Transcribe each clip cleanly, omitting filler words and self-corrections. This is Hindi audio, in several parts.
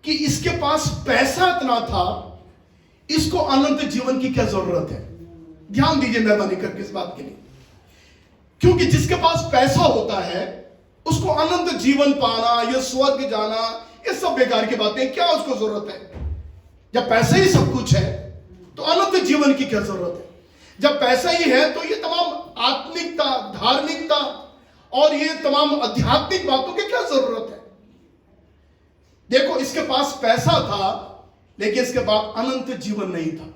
कि इसके पास पैसा इतना था, इसको अनंत जीवन की क्या जरूरत है? ध्यान दीजिए मेहरबानी करके इस बात के लिए, क्योंकि जिसके पास पैसा होता है उसको अनंत जीवन पाना या स्वर्ग जाना ये सब बेकार की बातें, क्या उसको जरूरत है? जब पैसा ही सब कुछ है तो अनंत जीवन की क्या जरूरत है? जब पैसा ही है तो ये तमाम आत्मिकता, धार्मिकता और ये तमाम आध्यात्मिक बातों की क्या जरूरत है? देखो, इसके पास पैसा था लेकिन इसके पास अनंत जीवन नहीं था।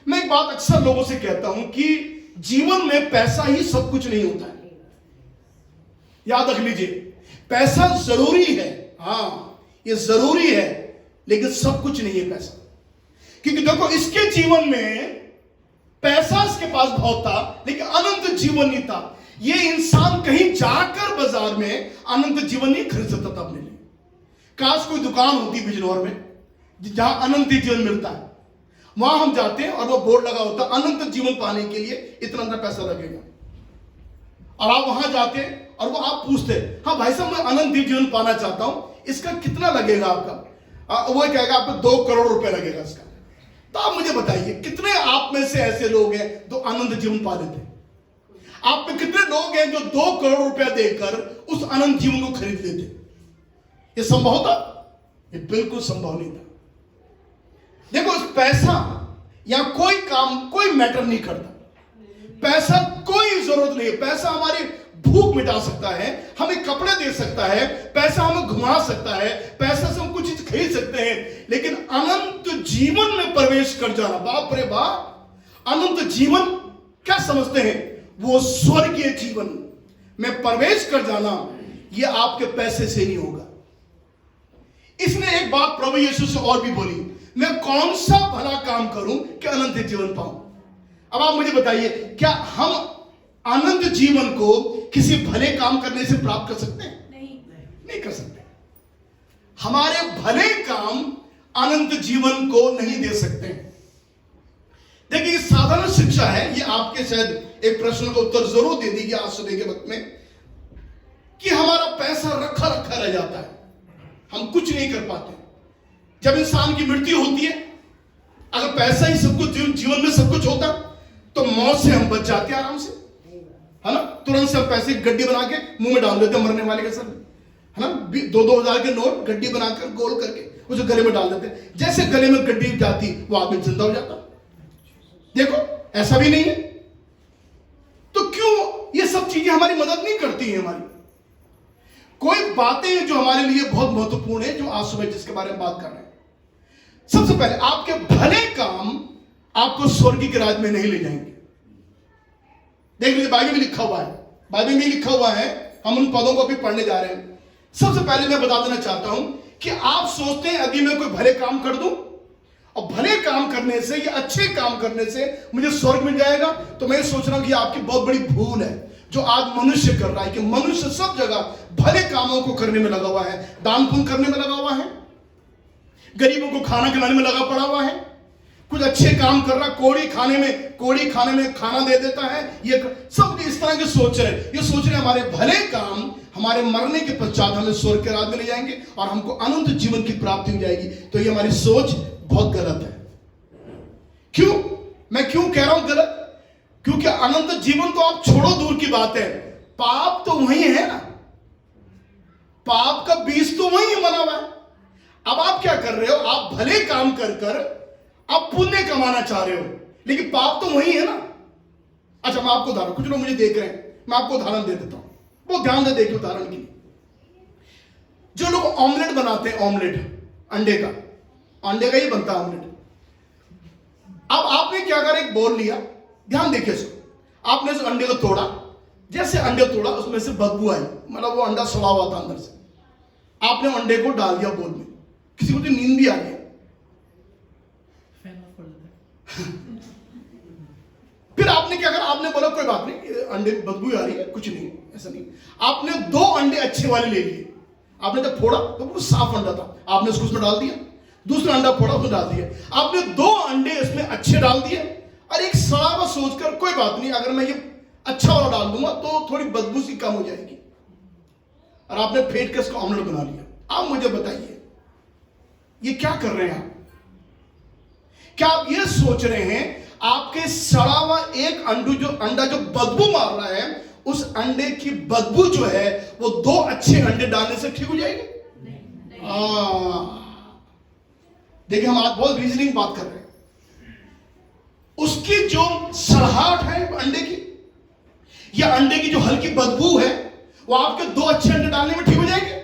मैं एक बात अक्सर लोगों से कहता हूं कि जीवन में पैसा ही सब कुछ नहीं होता है। याद रख लीजिए, पैसा जरूरी है, हां ये जरूरी है, लेकिन सब कुछ नहीं है पैसा। क्योंकि देखो, इसके जीवन में पैसा इसके पास बहुत था लेकिन अनंत जीवन नहीं था। ये इंसान कहीं जाकर बाजार में अनंत जीवन नहीं खरीद सकता था अपने लिए। काश कोई दुकान होती बिजनौर में जहां अनंत जीवन मिलता है, वहां हम जाते हैं और वो बोर्ड लगा होता अनंत जीवन पाने के लिए इतना पैसा लगेगा, और आप वहां जाते और वो आप पूछते, हाँ भाई साहब मैं अनंत जीवन पाना चाहता हूं, इसका कितना लगेगा आपका? वो कहेगा आपको 2 करोड़ रुपए लगेगा इसका। तो आप मुझे बताइए, कितने आप में से ऐसे लोग हैं जो अनंत जीवन पा लेते हैं? आप में कितने लोग हैं जो 2 करोड़ रुपया देकर उस अनंत जीवन को खरीद लेते? ये संभव था? ये बिल्कुल संभव नहीं था। देखो, पैसा या कोई काम, कोई मैटर नहीं करता। पैसा कोई जरूरत नहीं है। पैसा हमारी भूख मिटा सकता है, हमें कपड़े दे सकता है, पैसा हमें घुमा सकता है, पैसा से हम कुछ चीज खरीद सकते हैं, लेकिन अनंत जीवन में प्रवेश कर जाना, बाप रे बाप, अनंत जीवन क्या समझते हैं? वो स्वर्गीय जीवन में प्रवेश कर जाना, ये आपके पैसे से नहीं होगा। इसने एक बात प्रभु यीशु से और भी बोली, मैं कौन सा भला काम करूं कि अनंत जीवन पाऊं? अब आप मुझे बताइए, क्या हम अनंत जीवन को किसी भले काम करने से प्राप्त कर सकते हैं? नहीं कर सकते। हमारे भले काम अनंत जीवन को नहीं दे सकते। देखिए, ये साधारण शिक्षा है, ये आपके शायद एक प्रश्न का उत्तर जरूर दे देगी आज सुबह के वक्त में, कि हमारा पैसा रखा रखा रह जाता है, हम कुछ नहीं कर पाते। जब इंसान की मृत्यु होती है, अगर पैसा ही सब कुछ, जीवन में सब कुछ होता तो मौत से हम बच जाते आराम से, है ना? तुरंत से हम पैसे की गड्डी बना के मुंह में डाल देते मरने वाले के सर, है ना? 2-2 हजार के नोट गड्डी बनाकर गोल करके उसे गले में डाल देते। जैसे गले में गड्डी जाती वो आदमी जिंदा हो जाता। देखो, ऐसा भी नहीं है। तो क्यों ये सब चीजें हमारी मदद नहीं करती हैं? हमारी कोई बातें जो हमारे लिए बहुत महत्वपूर्ण है, जो आज सुबह जिसके बारे में बात कर रहे हैं। सबसे पहले, आपके भले काम आपको स्वर्ग के राज्य में नहीं ले जाएंगे। देख लीजिए, बाइबल में लिखा हुआ है, बाइबल में लिखा हुआ है, हम उन पदों को भी पढ़ने जा रहे हैं। सबसे पहले मैं बता देना चाहता हूं कि आप सोचते हैं अभी मैं कोई भले काम कर दूं और भले काम करने से या अच्छे काम करने से मुझे स्वर्ग मिल जाएगा, तो मैं सोच रहा हूं कि आपकी बहुत बड़ी भूल है जो आज मनुष्य कर रहा है, कि मनुष्य सब जगह भले कामों को करने में लगा हुआ है, दान पुण्य करने में लगा हुआ है, गरीबों को खाना खिलाने में लगा पड़ा हुआ है, कुछ अच्छे काम कर रहा, कोड़ी खाने में खाना दे देता है। ये सब इस तरह के सोच रहे, ये सोच रहे हमारे भले काम हमारे मरने के पश्चात हमें स्वर्ग के राज्य में ले जाएंगे और हमको अनंत जीवन की प्राप्ति हो जाएगी। तो ये हमारी सोच बहुत गलत है। क्यों? मैं क्यों कह रहा हूं गलत? क्योंकि अनंत जीवन तो आप छोड़ो, दूर की बात है, पाप तो वही है ना, पाप का बीज तो वही बना हुआ है। अब आप क्या कर रहे हो? आप भले काम कर कर आप पुण्य कमाना चाह रहे हो, लेकिन पाप तो वही है ना। अच्छा, मैं आपको उदाहरण, कुछ लोग मुझे देख रहे हैं, मैं आपको उदाहरण दे देता हूं, वो ध्यान से देखिए उदाहरण के लिए। जो लोग ऑमलेट बनाते हैं, ऑमलेट अंडे का ही बनता है ऑमलेट। अब आपने क्या करा, एक बोल लिया, ध्यान देखिए इसको, आपने उस अंडे को तोड़ा, जैसे अंडे तोड़ा उसमें से बदबू आई, मतलब वो अंडा सड़ा हुआ था अंदर से। आपने अंडे को डाल दिया बोल में, किसी को तो नींद भी आ गई। फिर आपने क्या करा, आपने बोला कोई बात नहीं, अंडे बदबू आ रही है, कुछ नहीं, ऐसा नहीं। आपने 2 अंडे अच्छे वाले ले लिए, आपने जब फोड़ा तो वो साफ अंडा था, आपने उसको उसमें डाल दिया, दूसरा अंडा फोड़ा उसमें डाल दिया, आपने 2 अंडे इसमें अच्छे डाल दिए, और एक सड़ा हुआ सोचकर कोई बात नहीं, अगर मैं ये अच्छा वाला डाल दूंगा तो थोड़ी बदबू सी कम हो जाएगी, और आपने फेंट कर इसका ऑमलेट बना लिया। अब मुझे बताइए, ये क्या कर रहे हैं आप? क्या आप ये सोच रहे हैं आपके सड़ा हुआ एक अंडा जो बदबू मार रहा है, उस अंडे की बदबू जो है वो 2 अच्छे अंडे डालने से ठीक हो जाएगी? देखिए, हम आज बहुत रीजनिंग बात कर रहे हैं। उसकी जो सड़ाहट है अंडे की, या अंडे की जो हल्की बदबू है, वो आपके 2 अच्छे अंडे डालने में ठीक हो जाएंगे?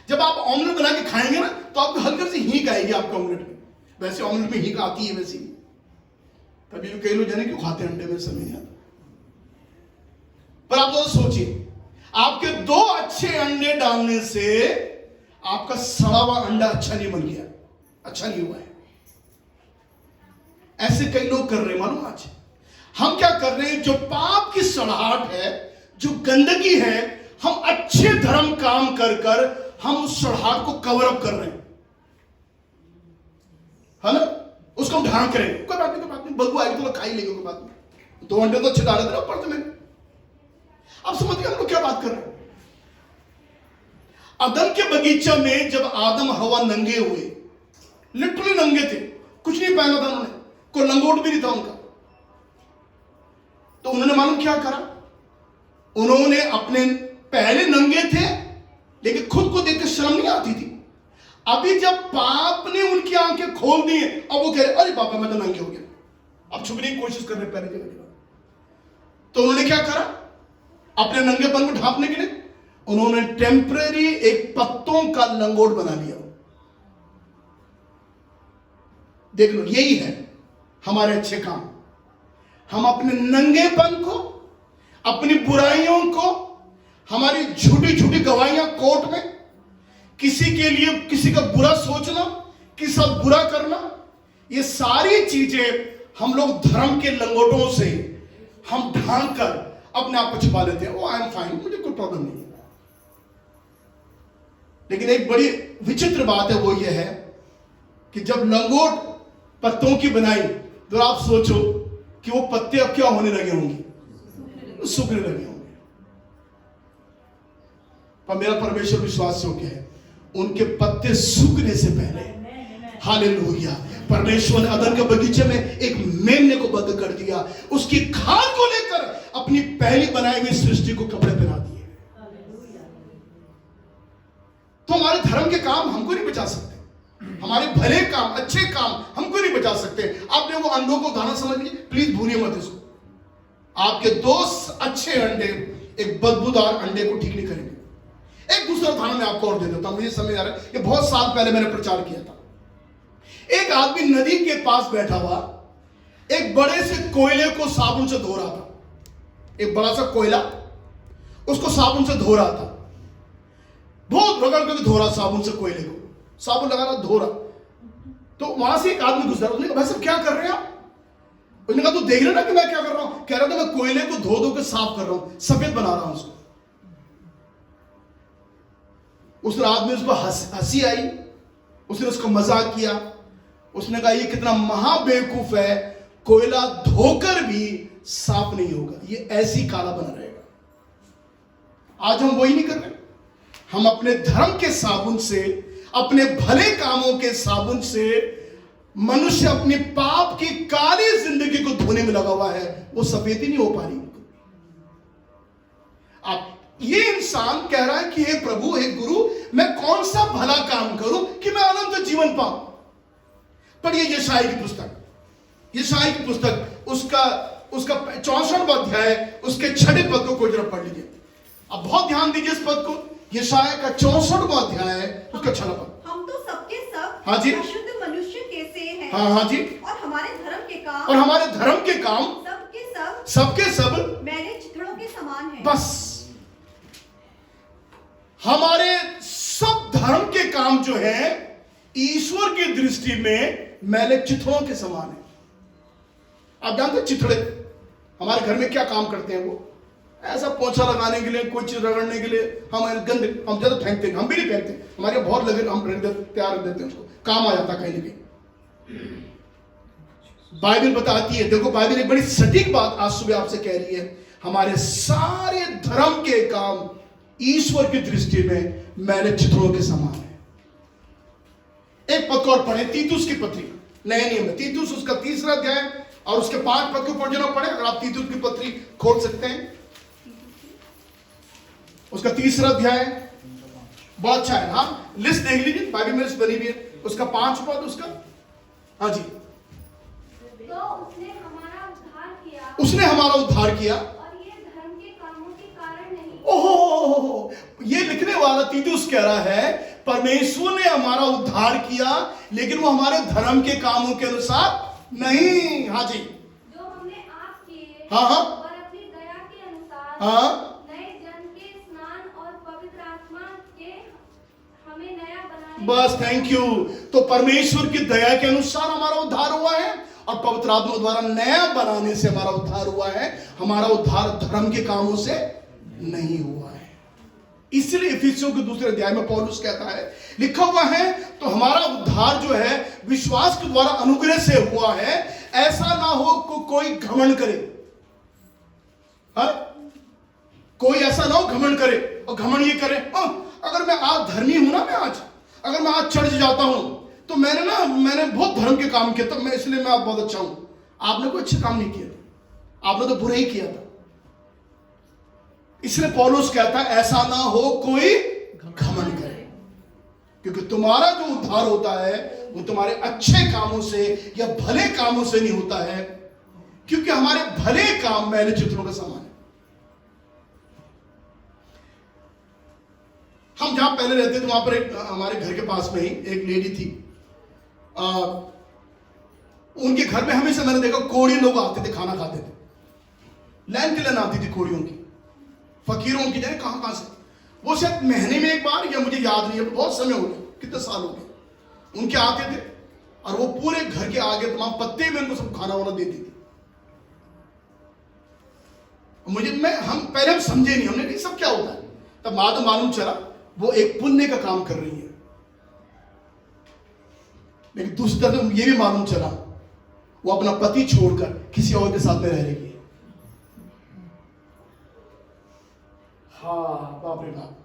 जब आप ऑमलेट बना के खाएंगे ना, तो आपको हल्की सी हींग आएगी आपके ऑमलेट में। वैसे ऑमलेट में हींग आती है वैसे ही, तभी तो कई लोग जाने क्यों खाते हैं अंडे में, समझ नहीं आता। पर आप तो सोचिए, आपके 2 अच्छे अंडे डालने से आपका सड़ा हुआ अंडा अच्छा नहीं बन गया, अच्छा नहीं हुआ है। ऐसे कई लोग कर रहे हैं, मालूम आज हम क्या कर रहे हैं? जो पाप की सड़ाहट है, जो गंदगी है, हम अच्छे धर्म काम कर कर हम उस सड़ाहट को कवर अप कर रहे हैं, है ना? उसको हम ढांक रहे हैं। कोई बात नहीं, बदबू आएगी तो खा ही लेंगे, कोई बात नहीं। 2 अंडे तो अच्छे डाले थे ना ऊपर से मैंने। आप समझ गए हम लोग क्या बात कर रहे हैं? अदन के बगीचा में जब आदम हवा नंगे हुए, लिटरली नंगे थे, कुछ नहीं पहना था उन्होंने, कोई लंगोट भी नहीं था उनका, तो उन्होंने मालूम क्या करा? उन्होंने अपने, पहले नंगे थे लेकिन खुद को देखकर शर्म नहीं आती थी। अभी जब पाप ने उनकी आंखें खोल दी, अब वो कह रहे अरे बाबा मैं तो नंगे हो गया, अब छुपने की कोशिश कर रहे पहले जगह। तो उन्होंने क्या करा? अपने नंगेपन को ढांपने के लिए उन्होंने टेम्परेरी एक पत्तों का लंगोट बना लिया। देख लो, यही है हमारे अच्छे काम। हम अपने नंगेपन को, अपनी बुराइयों को, हमारी झूठी झूठी गवाहियां कोर्ट में, किसी के लिए किसी का बुरा सोचना, किसी का बुरा करना, ये सारी चीजें हम लोग धर्म के लंगोटों से हम ढांक कर अपने आप को छिपा लेते हैं। ओ आई एम फाइन, मुझे कोई प्रॉब्लम नहीं है। लेकिन एक बड़ी विचित्र बात है, वो ये है कि जब लंगोट पत्तों की बनाई, तो आप सोचो कि वो पत्ते अब क्या होने लगे होंगे? सूखने लगे होंगे। पर मेरा परमेश्वर विश्वास योग्य है, उनके पत्ते सूखने से पहले, हालेलुया, परमेश्वर ने अदन के बगीचे में एक मेमने को बंद कर दिया, उसकी खाल को लेकर अपनी पहली बनाई हुई सृष्टि को कपड़े पहना दिए। तो हमारे धर्म के काम हमको नहीं बचा सकते, हमारे भले काम, अच्छे काम हमको नहीं बचा सकते। आपने वो अंडों को उदाहरण समझ लीजिए, प्लीज भूलिए मत इसको। आपके 2 अच्छे अंडे एक बदबूदार अंडे को ठीक नहीं करेंगे। एक दूसरा उदाहरण मैं आपको और दे देता हूं, मुझे समझ आ रहा है, ये बहुत साल पहले मैंने प्रचार किया था। एक आदमी नदी के पास बैठा हुआ एक बड़े से कोयले को साबुन से धो रहा था। एक बड़ा सा कोयला, उसको साबुन से धो रहा था, बहुत रगड़ करके धो रहा साबुन से, कोयले को साबुन लगा रहा, धो रहा। तो वहां से एक आदमी गुजरा, उसने कहा भाई साहब क्या कर रहे हैं आप? उसने कहा तू देख रहे ना कि मैं क्या कर रहा हूं? कह रहा था मैं कोयले को धो धो के साफ कर रहा हूं, सफेद बना रहा हूं उसको। उस आदमी, उसको हंसी आई, उसने उसको मजाक किया। उसने कहा ये कितना महाबेवकूफ है, कोयला धोकर भी साफ नहीं होगा, ये ऐसी काला बना रहेगा। आज हम वही नहीं कर रहे। हम अपने धर्म के साबुन से, अपने भले कामों के साबुन से मनुष्य अपनी पाप की काली जिंदगी को धोने में लगा हुआ है, वो सफेद ही नहीं हो पा रही। आप, ये इंसान कह रहा है कि हे प्रभु, हे गुरु, मैं कौन सा भला काम करूं कि मैं अनंत जीवन पाऊं? पढ़िए यशायाह की पुस्तक, यशायाह की पुस्तक, उसका 64वां अध्याय, उसके 6वें पद को जरा पढ़ लीजिए। अब बहुत ध्यान दीजिए इस पद को, यशायाह का 64वां अध्याय, उसका 6वां पद। हम तो सबके सब हाँ जी, अशुद्ध मनुष्य कैसे हैं? हाँ जी, और हमारे धर्म के काम, सबके सब मैले चिथड़ों के समान हैं। बस हमारे सब धर्म के काम जो है ईश्वर की दृष्टि में मैले चिथड़ों के समान है। आप जानते हैं चिथड़े हमारे घर में क्या काम करते हैं? वो ऐसा पोछा लगाने के लिए, कोई चीज रगड़ने के लिए, हम गंद हम ज्यादा फेंकते हैं, हम भी नहीं फेंकते, हमारे बहुत लगे, हम तैयार रख देते हैं, उसको काम आ जाता कहीं ना कहीं। बाइबल बताती है, देखो बाइबल एक बड़ी सटीक बात आज सुबह आपसे कह रही है, हमारे सारे धर्म के काम ईश्वर की दृष्टि में मैले चिथड़ों के समान है। एक पद को और पढ़े, तीतुस की पत्री, नए नियम में तीतुस उसका 3रा अध्याय और उसके 5 पद के ऊपर जो ना पढ़े, अगर आप तीतुस की पत्री खोल सकते हैं, उसका 3रा अध्याय बहुत अच्छा है। हाँ, लिस्ट देख लीजिए, बाइबल में लिस्ट बनी हुई है, उसका 5 पद उसका। हाँ जी, तो उसने हमारा उद्धार किया, उसने हमारा उद्धार किया और ये धर्म के कामों के कारण नहीं। ओहो, ये लिखने वाला तीतुस कह रहा है परमेश्वर ने हमारा उद्धार किया, लेकिन वो हमारे धर्म के कामों के अनुसार नहीं। हाँ जी, जो हमने आप किए, हाँ हाँ और अपनी दया के अनुसार हाँ, नए जन के स्नान और पवित्र आत्मा के हमें नया बनाने। बस थैंक यू। तो परमेश्वर की दया के अनुसार हमारा उद्धार हुआ है और पवित्र आत्मा द्वारा नया बनाने से हमारा उद्धार हुआ है। हमारा उद्धार धर्म के कामों से नहीं हुआ है। इसलिए इफिसियों के 2 अध्याय में पौलुस कहता है, लिखा हुआ है, तो हमारा उद्धार जो है विश्वास के द्वारा अनुग्रह से हुआ है, ऐसा ना हो कोई घमंड करे। हाँ? कोई ऐसा ना हो घमंड करे, और घमंड ये करे, अगर मैं आज धर्मी हूं ना, मैं आज अगर मैं आज चर्च जाता हूं तो मैंने बहुत धर्म के काम किए, तो मैं इसलिए मैं आज बहुत अच्छा हूं। आपने कोई अच्छा काम नहीं किया था, आपने तो बुरा ही किया था। इसलिए पौलुस कहता है ऐसा ना हो कोई घमंड करे, क्योंकि तुम्हारा जो उद्धार होता है वो तुम्हारे अच्छे कामों से या भले कामों से नहीं होता है, क्योंकि हमारे भले काम मैले चित्रों का समान है। हम जहां पहले रहते थे वहां पर एक हमारे घर के पास में ही एक लेडी थी। उनके घर में हमेशा मैंने देखा कोढ़ी लोग आते थे, खाना खाते थे, लाइन के लाइन आती थी कोढ़ियों की, फकीरों की, जाने कहां से। वो शायद महीने में एक बार, या मुझे याद नहीं है, बहुत समय हो गया, कितने साल हो गए, उनके आते थे और वो पूरे घर के आगे तमाम पत्ते में उनको सब खाना वाना देती थी। हम पहले समझे नहीं, हमने नहीं सब क्या होता है, तब बाद में मालूम चला वो एक पुण्य का काम कर रही है। लेकिन दूसरी तरफ ये भी मालूम चला वो अपना पति छोड़कर किसी और के साथ में रह रही है। हाँ, बाप रे बाप।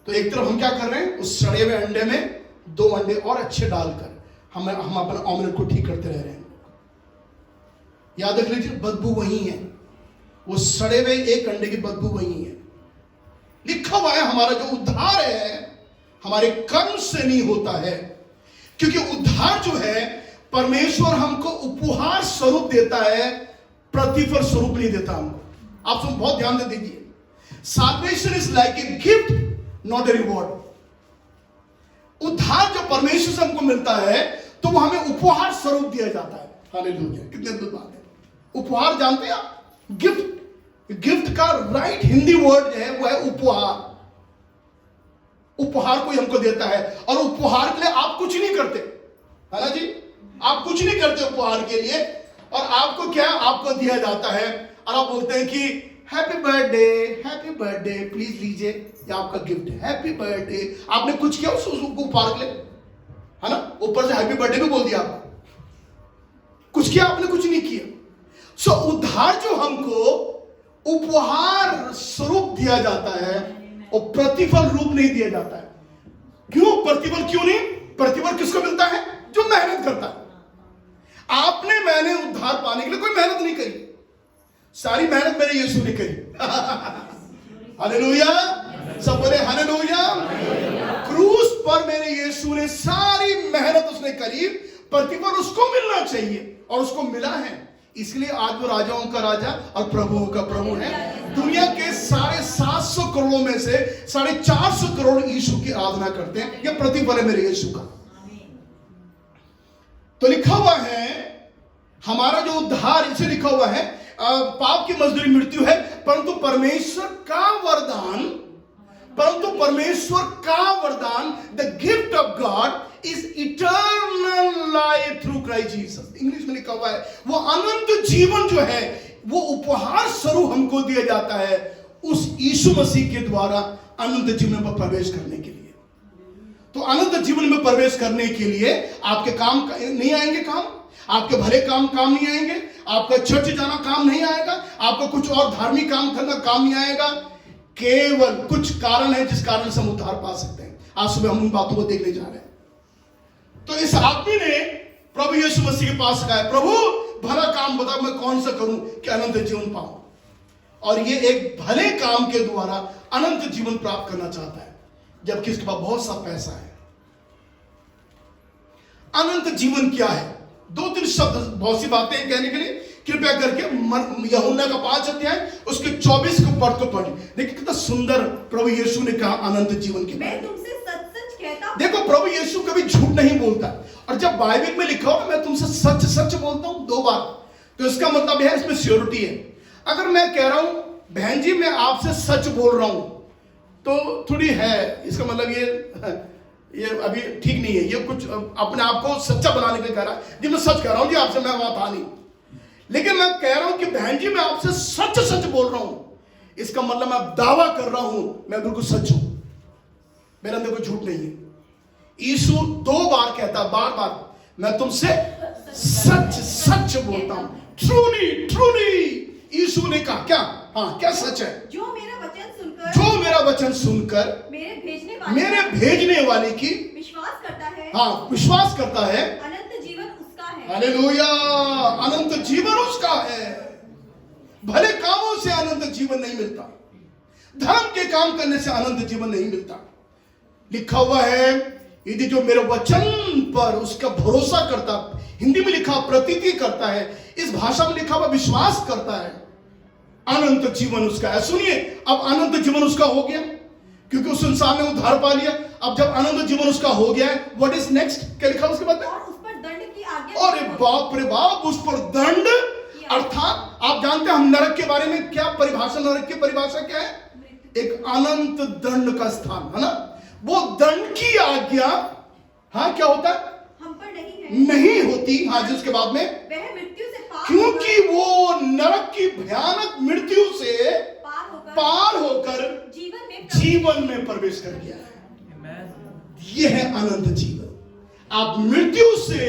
तो एक तरफ हम क्या कर रहे हैं, उस सड़े हुए अंडे में 2 अंडे और अच्छे डालकर हम अपना ऑमलेट को ठीक करते रह रहे हैं। याद रख लीजिए, बदबू वही है, वो सड़े हुए एक अंडे की बदबू वही है। लिखा हुआ है हमारा जो उद्धार है हमारे कर्म से नहीं होता है, क्योंकि उद्धार जो है परमेश्वर हमको उपहार स्वरूप देता है, प्रतिफल स्वरूप नहीं देता हमको। आप सब बहुत ध्यान दे दीजिए, salvation is like a gift, not a reward। उद्धार जो परमेश्वर से हमको मिलता है तो वो हमें उपहार स्वरूप दिया जाता है। हालेलुया, कितने अद्भुत बात है। उपहार जानते हैं आप, गिफ्ट, गिफ्ट का राइट हिंदी वर्ड जो है वो है उपहार। उपहार कोई हमको देता है, और उपहार के लिए आप कुछ नहीं करते, है ना जी, आप कुछ नहीं करते उपहार के लिए, और आपको क्या, आपको दिया जाता है, और आप बोलते हैं कि हैप्पी बर्थडे प्लीज लीजिए, ये आपका गिफ्ट है, हैप्पी बर्थडे। आपने कुछ किया उस उपहार के लिए, है ना, ऊपर से हैप्पी बर्थडे भी बोल दिया आपको, कुछ किया आपने, कुछ नहीं किया। सो उद्धार जो हमको उपहार स्वरूप दिया जाता है और प्रतिफल रूप नहीं दिया जाता है। क्यों प्रतिफल, क्यों नहीं? प्रतिफल किसको मिलता है? जो मेहनत करता है। आपने मैंने उद्धार पाने के लिए कोई मेहनत नहीं करी, सारी मेहनत मेरे यीशु ने करी। हालेलुया, सब बोले हालेलुया। क्रूस पर मेरे यीशु ने सारी मेहनत उसने करी, प्रतिफल उसको मिलना चाहिए और उसको मिला है। इसलिए आज वो राजाओं का राजा और प्रभुओं का प्रभु है। दुनिया के 750 करोड़ों में से 450 करोड़ यीशु की आराधना करते हैं। यह प्रतिफल है मेरे यीशु का। तो लिखा हुआ है हमारा जो उद्धार, इसे लिखा हुआ है पाप की मजदूरी मृत्यु है, परंतु परमेश्वर का वरदान, the gift of God is eternal life through Christ Jesus. English में लिखा हुआ है वो अनंत जीवन जो है वो उपहार स्वरूप हमको दिया जाता है उस यीशु मसीह के द्वारा अनंत जीवन में प्रवेश करने के लिए। तो अनंत जीवन में प्रवेश करने के लिए आपके काम नहीं आएंगे, काम आपके भले काम नहीं आएंगे, आपका चर्च जाना काम नहीं आएगा, आपका कुछ और धार्मिक काम करना काम नहीं आएगा। केवल कुछ कारण है जिस कारण से हम उद्धार पा सकते हैं। आज सुबह हम उन बातों को देखने जा रहे हैं। तो इस आदमी ने प्रभु यीशु मसीह के पास कहा, प्रभु भला काम बता, मैं कौन सा करूं कि अनंत जीवन पाऊं। और ये एक भले काम के द्वारा अनंत जीवन प्राप्त करना चाहता है, जबकि इसके पास बहुत सा पैसा है। अनंत जीवन क्या है? 2-3 शब्द, बहुत सी बातें कहने के लिए कृपया करके यूहन्ना का 5 अध्याय उसके 24 को पढ़ को पढ़िए। देखिए कितना सुंदर प्रभु यीशु ने कहा अनंत जीवन के बारे में। मैं तुमसे सच सच कहता हूं। देखो प्रभु यीशु कभी झूठ नहीं बोलता, और जब बाइबल में लिखा हो मैं तुमसे सच सच बोलता हूं 2 बार, तो इसका मतलब है इसमें श्योरिटी है। अगर मैं कह रहा हूं बहन जी मैं आपसे सच बोल रहा हूं, तो थोड़ी है, इसका मतलब ये अभी ठीक नहीं है, ये कुछ अपने आप को सच्चा बनाने के लिए कह रहा है जी मैं सच कह रहा हूं जी आपसे, मैं वहां था नहीं। लेकिन मैं कह रहा हूं कि बहन जी मैं आपसे सच सच बोल रहा हूं, इसका मतलब मैं दावा कर रहा हूं मैं बिल्कुल सच हूं, मेरे अंदर कोई झूठ नहीं है। यीशु 2 बार कहता, बार बार मैं तुमसे सच सच बोलता हूं, ट्रूली ट्रूली। यीशु ने कहा क्या? हाँ, क्या सच है? जो मेरा वचन सुनकर मेरे भेजने वाले की विश्वास करता है, हाँ विश्वास करता है, अनंत जीवन उसका है। हालेलुया, अनंत जीवन उसका है। भले कामों से अनंत जीवन नहीं मिलता, धर्म के काम करने से अनंत जीवन नहीं मिलता। लिखा हुआ है यदि जो मेरे वचन पर उसका भरोसा करता, हिंदी में लिखा प्रतीति करता है, इस भाषा में लिखा हुआ विश्वास करता है, अनंत जीवन उसका है। सुनिए, अब अनंत जीवन उसका हो गया क्योंकि उस इंसान ने उद्धार पा लिया। अब जब अनंत जीवन उसका हो गया है, व्हाट इज नेक्स्ट? क्या लिखा उसके बाद में? और उस पर दंड की आज्ञा। अरे बाप रे बाप, उस पर दंड, अर्थात आप जानते हैं हम नरक के बारे में क्या परिभाषा, नरक की परिभाषा क्या है? एक अनंत दंड का स्थान है ना। वो दंड की आज्ञा हाँ क्या होता है? हम पर नहीं है, नहीं होती। हाँ जी, उसके बाद में वह मृत्यु से क्योंकि वो नरक की भयानक मृत्यु से पार होकर जीवन में प्रवेश कर गया है। यह है अनंत जीवन। आप मृत्यु से,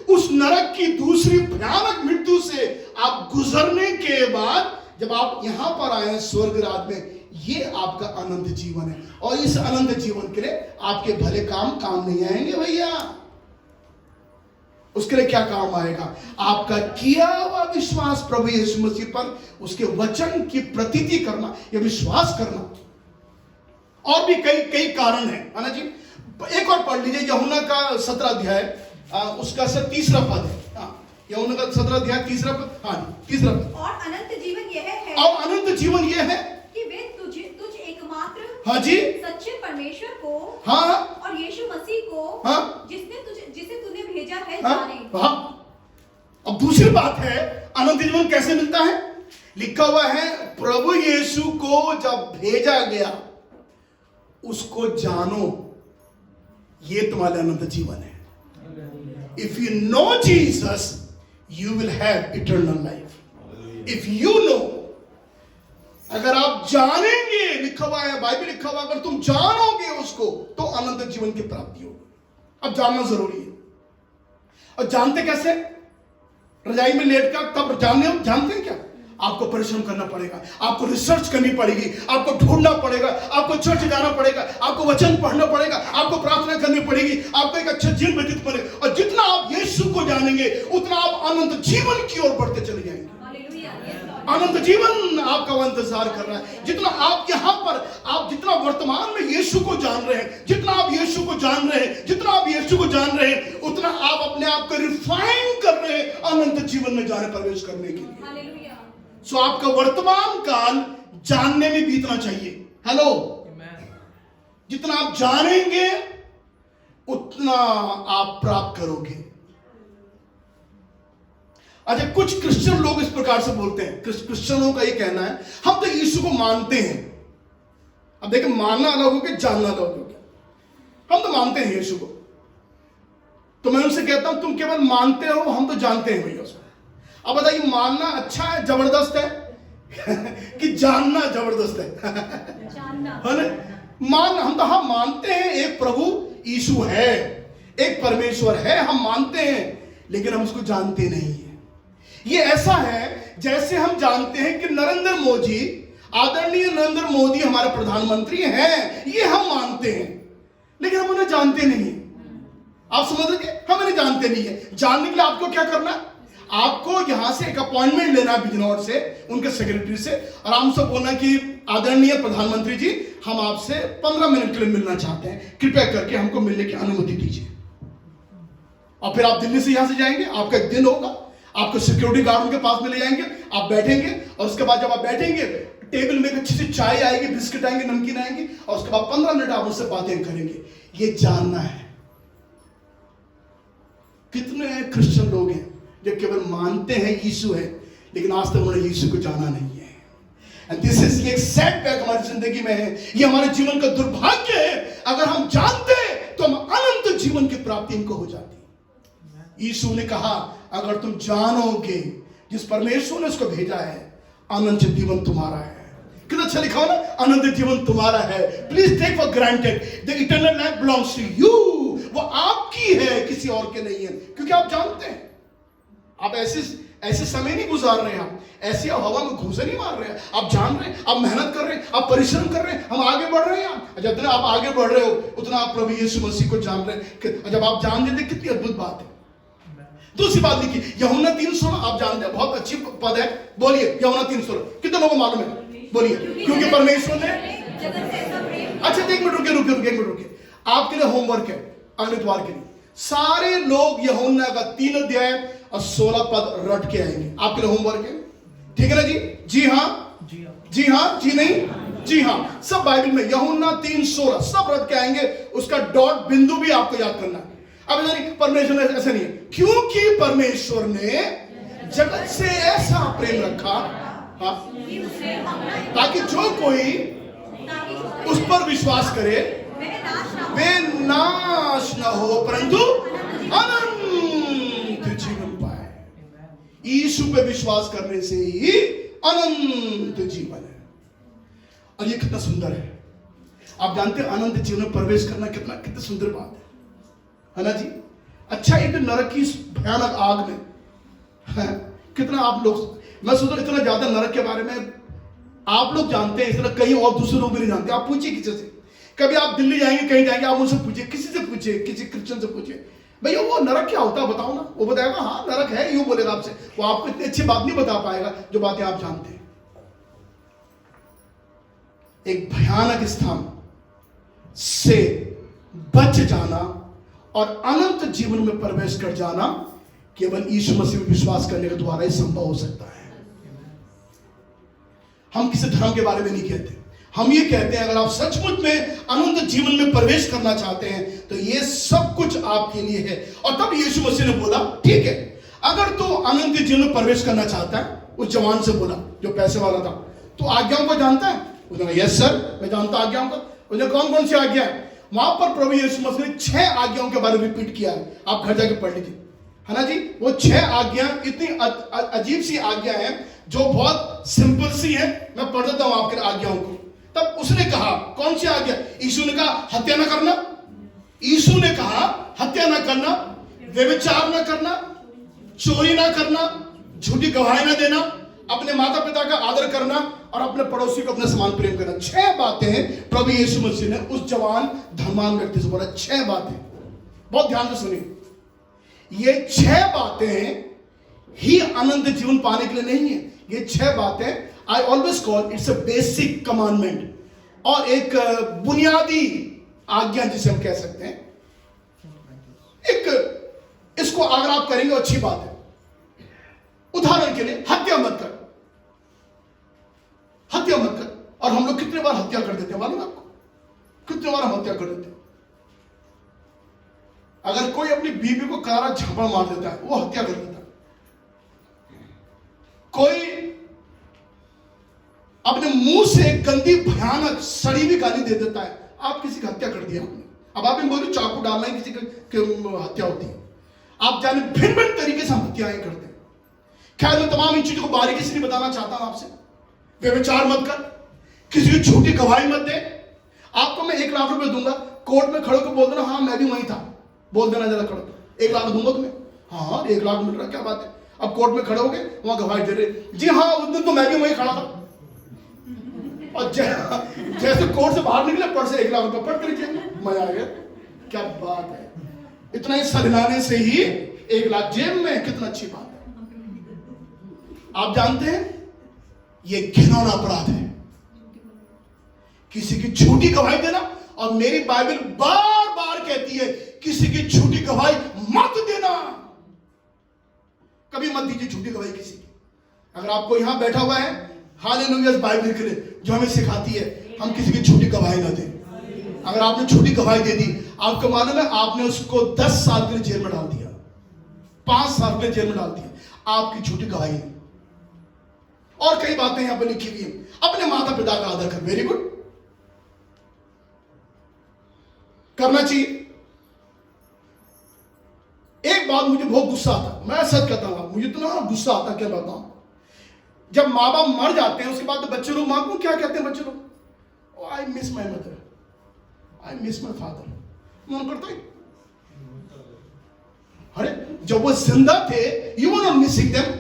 उस नरक की दूसरी भयानक मृत्यु से आप गुजरने के बाद जब आप यहां पर आए स्वर्ग राज में, ये आपका अनंत जीवन है। और इस अनंत जीवन के लिए आपके भले काम नहीं आएंगे भैया। उसके लिए क्या काम आएगा? आपका किया हुआ विश्वास प्रभु यीशु मसीह पर, उसके वचन की प्रतीति करना, यह विश्वास करना। और भी कई कारण है ना जी। एक और पढ़ लीजिए यूहन्ना का 17 अध्याय, उसका 3रा पद है। यूहन्ना का 17 अध्याय 3रा पद। हाँ, 3रा पद। और अनंत जीवन यह है, और अनंत जीवन यह है कि वे तुझ एकमात्र हाँ जी सच्चे परमेश्वर को, हाँ, और यीशु मसीह को, हाँ, जिसे तूने भेजा है, हाँ, जाने। हाँ। अब दूसरी बात है, अनंत जीवन कैसे मिलता है? लिखा हुआ है प्रभु यीशु को जब भेजा गया उसको जानो, ये तुम्हारा अनंत जीवन है। If you know Jesus you will have eternal life. If you know, अगर आप जानेंगे, लिखा हुआ है बाइबल लिखा हुआ, अगर तुम जानोगे उसको तो अनंत जीवन की प्राप्ति होगी। अब जानना जरूरी है। और जानते कैसे? रजाई में लेट कर तब जानते हैं क्या? आपको परिश्रम करना पड़ेगा, आपको रिसर्च करनी पड़ेगी, आपको ढूंढना पड़ेगा, आपको चर्च जाना पड़ेगा, आपको वचन पढ़ना पड़ेगा, आपको प्रार्थना करनी पड़ेगी, आपको एक अच्छा जीवन व्यतीत करेगा। और जितना आप यीशु को जानेंगे उतना आप अनंत जीवन की ओर बढ़ते चले जाएंगे। अनंत जीवन आपका इंतजार कर रहा है। जितना आप यहां पर, आप जितना वर्तमान में यीशु को जान रहे हैं, जितना आप यीशु को जान रहे हैं, जितना आप यीशु को जान रहे हैं, उतना आप अपने आप को रिफाइन कर रहे हैं अनंत जीवन में जाने प्रवेश करने के लिए। सो आपका वर्तमान काल जानने में बीतना चाहिए। हेलो, जितना आप जानेंगे उतना आप प्राप्त करोगे। अच्छा, कुछ क्रिश्चियन लोग इस प्रकार से बोलते हैं, क्रिश्चियनों का ये कहना है हम तो यीशु को मानते हैं। अब देखिए, मानना अलग हो गया, जानना अलग हो गया। हम तो मानते हैं यीशु को, तो मैं उनसे कहता हूं तुम केवल मानते हो, हम तो जानते हैं भैया उसको। अब बताइए, मानना अच्छा है, जबरदस्त है कि जानना जबरदस्त है? जानना है ना। हम तो हाँ मानते हैं एक प्रभु यीशु है, एक परमेश्वर है, हम मानते हैं, लेकिन हम उसको जानते नहीं है। ये ऐसा है जैसे हम जानते हैं कि नरेंद्र मोदी, आदरणीय नरेंद्र मोदी हमारे प्रधानमंत्री हैं, ये हम मानते हैं, लेकिन हम उन्हें जानते नहीं। आप समझ रहे? हम नहीं जानते नहीं है। जानने के लिए आपको क्या करना है? आपको यहां से एक अपॉइंटमेंट लेना है बिजनौर से, उनके सेक्रेटरी से, और हमसे बोलना कि आदरणीय प्रधानमंत्री जी, हम आपसे 15 मिनट के लिए मिलना चाहते हैं, कृपया करके हमको मिलने की अनुमति दीजिए। और फिर आप दिल्ली से यहां से जाएंगे, आपका एक दिन होगा, आपको सिक्योरिटी गार्ड उनके पास में ले जाएंगे, आप बैठेंगे, और उसके बाद जब आप बैठेंगे टेबल में अच्छी सी चाय आएगी, बिस्किट आएंगे, नमकीन आएंगी, और उसके बाद 15 मिनट आप उससे बातें करेंगे। ये जानना है। कितने क्रिश्चियन लोग हैं जो केवल मानते हैं यीशु है, लेकिन आज तक उन्होंने यीशु को जाना नहीं है। एंड दिस इज एक सेटबैक हमारी जिंदगी में है। ये हमारे जीवन का दुर्भाग्य है। अगर हम जानते तो हम अनंत जीवन की प्राप्ति इनको हो जाती। यीशु ने कहा, अगर तुम जानोगे जिस परमेश्वर ने उसको भेजा है, अनंत जीवन तुम्हारा है। कितना अच्छा लिखा हो ना, अनंत जीवन तुम्हारा है। Please take for granted the eternal life belongs to you. वो आपकी है, किसी और के नहीं है, क्योंकि आप जानते हैं। आप ऐसे समय नहीं गुजार रहे हैं, आप ऐसे हवा में घूंसे नहीं मार रहे हैं। आप जान रहे हैं, आप मेहनत कर रहे हैं, आप परिश्रम कर रहे हैं, हम आगे बढ़ रहे हैं। जितना आप आगे बढ़ रहे हो उतना आप प्रभु यीशु मसीह को जान रहे हैं। जब आप जान लेते, कितनी अद्भुत बात है। दूसरी बात लिखी यूहन्ना 3:16, आप जानते हैं, बहुत अच्छी पद है। बोलिए यूहन्ना 3:16, कितने लोगों को मालूम है? बोलिए। क्योंकि परमेश्वर ने, अच्छा एक मिनट रुकिए। आपके लिए होमवर्क है अगले इतवार के लिए। सारे लोग यूहन्ना का 3 अध्याय और 16 पद रट के आएंगे। आपके लिए होमवर्क है, ठीक है ना जी? जी हाँ, जी नहीं, जी हाँ। सब बाइबल में यूहन्ना 3:16 सब रट के आएंगे। उसका डॉट बिंदु भी आपको याद करना है। अब परमेश्वर ने ऐसा नहीं है, क्योंकि परमेश्वर ने जगत से ऐसा प्रेम रखा, हाँ, ताकि जो कोई उस पर विश्वास करे वे नाश न हो, परंतु अनंत जीवन पाए। यीशु पे विश्वास करने से ही अनंत जीवन है। और ये कितना सुंदर है। आप जानते हैं अनंत जीवन में प्रवेश करना कितना सुंदर बात है ना जी? अच्छा, एक नरक की भयानक आग में कितना आप लोग, मैं सोच रहा इतना ज्यादा नरक के बारे में आप लोग जानते हैं, इस तरह कहीं और दूसरे लोग भी नहीं जानते। आप पूछिए किसी से, कभी आप दिल्ली जाएंगे, कहीं जाएंगे, आप उनसे पूछिए, किसी से पूछिए, किसी क्रिश्चियन से पूछिए, भैया वो नरक क्या होता है बताओ ना। वो बताएगा हाँ नरक है, यूं बोलेगा आपसे। वो आपको इतनी अच्छी बात नहीं बता पाएगा जो बातें आप जानते हैं। एक भयानक स्थान से बच जाना और अनंत जीवन में प्रवेश कर जाना केवल यीशु मसीह में विश्वास करने के द्वारा ही संभव हो सकता है। हम किसी धर्म के बारे में नहीं कहते, हम ये कहते हैं अगर आप सचमुच में अनंत जीवन में प्रवेश करना चाहते हैं तो ये सब कुछ आपके लिए है। और तब यीशु मसीह ने बोला, ठीक है, अगर तू अनंत जीवन में प्रवेश करना चाहता है, उस जवान से बोला जो पैसे वाला था, तो आज्ञाओं को जानता है? उसने कहा यस सर, मैं जानता आज्ञाओं को। उसने कौन कौन सी आज्ञा है? वहां पर प्रभु यीशु मसीह ने 6 आज्ञाओं के बारे में रिपीट किया है। आप घर जाके पढ़ लीजिए, है ना जी? वो 6 आज्ञा इतनी अजीब सी आज्ञा है जो बहुत सिंपल सी है। मैं पढ़ देता हूं आपके आज्ञाओं को। तब उसने कहा, कौन सी आज्ञा? यीशु ने कहा हत्या न करना। यीशु ने कहा हत्या न करना, व्यभिचार न करना, चोरी न करना, झूठी गवाही न देना, अपने माता पिता का आदर करना और अपने पड़ोसी को अपने समान प्रेम करना। 6 बातें प्रभु यीशु मसीह ने उस जवान धर्मान व्यक्ति से बोला। 6 बातें, बहुत ध्यान से सुनिए। ये 6 बातें ही अनंत जीवन पाने के लिए नहीं है। ये 6 बातें I always call it's a basic commandment, और एक बुनियादी आज्ञा जिसे हम कह सकते हैं। एक इसको अगर आप करेंगे अच्छी बात है। उदाहरण के लिए हत्या मत कर, हत्या मत कर। और हम लोग कितने बार हत्या कर देते हैं मालूम है आपको? कितने बार हम हत्या कर देते हैं। अगर कोई अपनी बीवी को कारा झापड़ मार देता है, वो हत्या कर देता है। कोई अपने मुंह से गंदी भयानक सड़ी हुई गाली दे देता है, आप किसी की हत्या कर दिया आपने। अब आप बोलो चाकू डालना ही किसी की हत्या होती है। आप जाने भिन्न भिन्न तरीके से हम हत्याएं करते हैं। खैर मैं तमाम इन चीजों को बारीकी से नहीं बताना चाहता हूं आपसे। व्यभिचार मत कर, किसी की झूठी गवाही मत दे। आपको मैं 1 लाख रुपए दूंगा, कोर्ट में खड़े होकर बोल देना हाँ मैं भी वहीं था, बोल देना जरा खड़े, 1 लाख दूंगा तुम्हें। हाँ 1 लाख मिल रहा, क्या बात है। अब कोर्ट में खड़े हो गए, वहां गवाही दे रहे, जी हाँ उस दिन तो मैं भी वहीं खड़ा था। और जैसे कोर्ट से बाहर निकले, पर से 1 लाख रुपए पट कर मजा आ गया। क्या बात है। इतना ही सरिलाने से ही 1 लाख जेब में, कितना अच्छी बात है। आप जानते हैं ये घिनौना अपराध है, किसी की झूठी गवाही देना। और मेरी बाइबल बार बार कहती है किसी की झूठी गवाही मत देना, कभी मत दीजिए झूठी गवाही किसी की। अगर आपको यहां बैठा हुआ है, हालेलुया, बाइबल के लिए जो हमें सिखाती है हम किसी की झूठी गवाही ना दें। अगर आपने झूठी गवाही दे दी, आपको मालूम है आपने उसको 10 साल के लिए जेल में डाल दिया, 5 साल के लिए जेल में डाल दिया, आपकी झूठी गवाही। और कई बातें यहां पर लिखी हुई है, अपने माता पिता का आदर कर, वेरी गुड, करना चाहिए। एक बात मुझे बहुत गुस्सा आता, मैं सच कहता हूं, मुझे इतना गुस्सा आता क्या बताऊं, जब माँ बाप मर जाते हैं उसके बाद तो बच्चे लोग माँ को क्या कहते हैं, बच्चे लोग I miss my mother, I miss my father, मन करता है। अरे जब वो जिंदा थे you were not missing them,